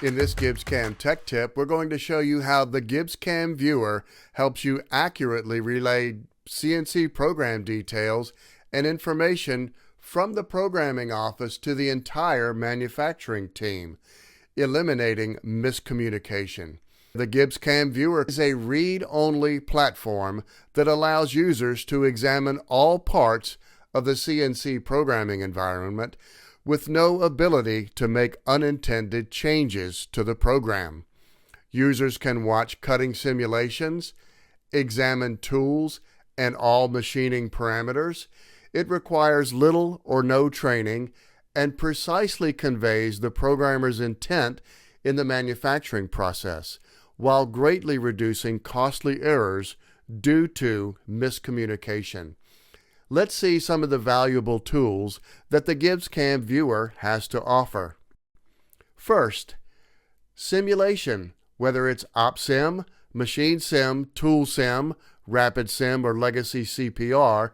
In this GibbsCAM Tech Tip, we're going to show you how the GibbsCAM Viewer helps you accurately relay CNC program details and information from the programming office to the entire manufacturing team, eliminating miscommunication. The GibbsCAM Viewer is a read-only platform that allows users to examine all parts of the CNC programming environment with no ability to make unintended changes to the program. Users can watch cutting simulations, examine tools and all machining parameters. It requires little or no training and precisely conveys the programmer's intent in the manufacturing process, while greatly reducing costly errors due to miscommunication. Let's see some of the valuable tools that the GibbsCAM Viewer has to offer. First, simulation, whether it's OpSim, Machine Sim, Tool Sim, Rapid Sim, or Legacy CPR.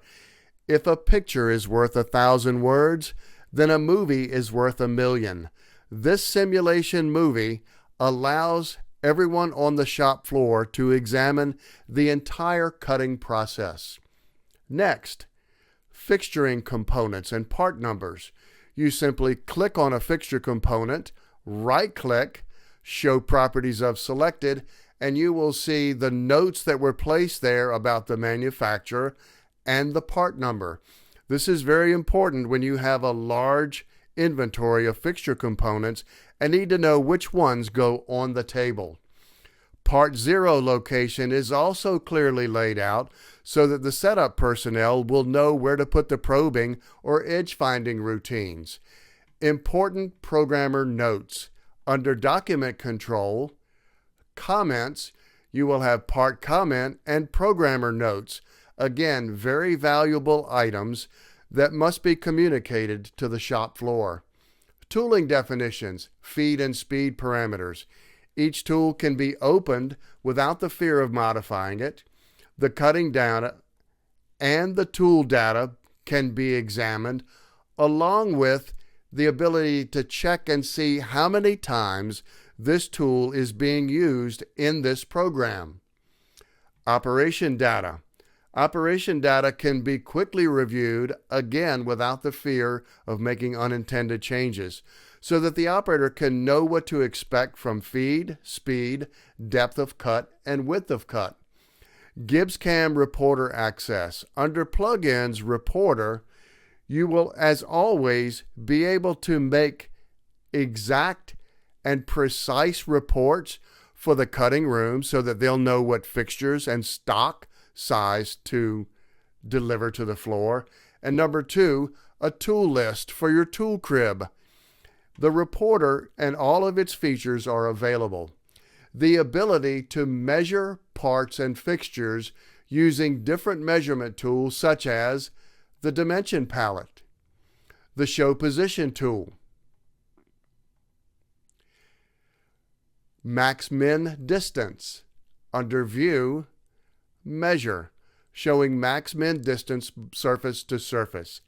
If a picture is worth 1,000 words, then a movie is worth 1,000,000. This simulation movie allows everyone on the shop floor to examine the entire cutting process. Next, fixturing components and part numbers. You simply click on a fixture component, right-click, show properties of selected, and you will see the notes that were placed there about the manufacturer and the part number. This is very important when you have a large inventory of fixture components and need to know which ones go on the table. Part 0 location is also clearly laid out so that the setup personnel will know where to put the probing or edge finding routines. Important programmer notes. Under Document Control, Comments, you will have Part Comment and Programmer Notes. Again, very valuable items that must be communicated to the shop floor. Tooling definitions, feed and speed parameters. Each tool can be opened without the fear of modifying it. The cutting data and the tool data can be examined, along with the ability to check and see how many times this tool is being used in this program. Operation data. Operation data can be quickly reviewed, again without the fear of making unintended changes, so that the operator can know what to expect from feed, speed, depth of cut, and width of cut. GibbsCAM Reporter Access. Under Plugins Reporter, you will, as always, be able to make exact and precise reports for the cutting room so that they'll know what fixtures and stock size to deliver to the floor. And number 2, a tool list for your tool crib. The reporter and all of its features are available. The ability to measure parts and fixtures using different measurement tools such as the dimension palette, the show position tool, max min distance. Under View, Measure, showing max min distance surface to surface.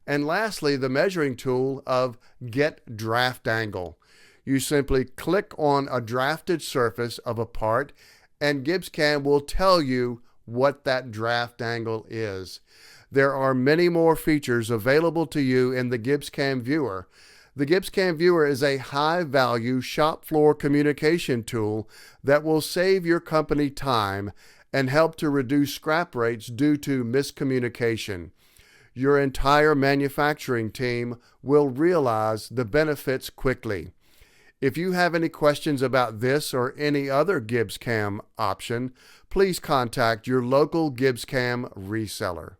And lastly, the measuring tool of Get Draft Angle. You simply click on a drafted surface of a part and GibbsCAM will tell you what that draft angle is. There are many more features available to you in the GibbsCAM Viewer. The GibbsCAM Viewer is a high-value shop floor communication tool that will save your company time and help to reduce scrap rates due to miscommunication. Your entire manufacturing team will realize the benefits quickly. If you have any questions about this or any other GibbsCAM option, please contact your local GibbsCAM reseller.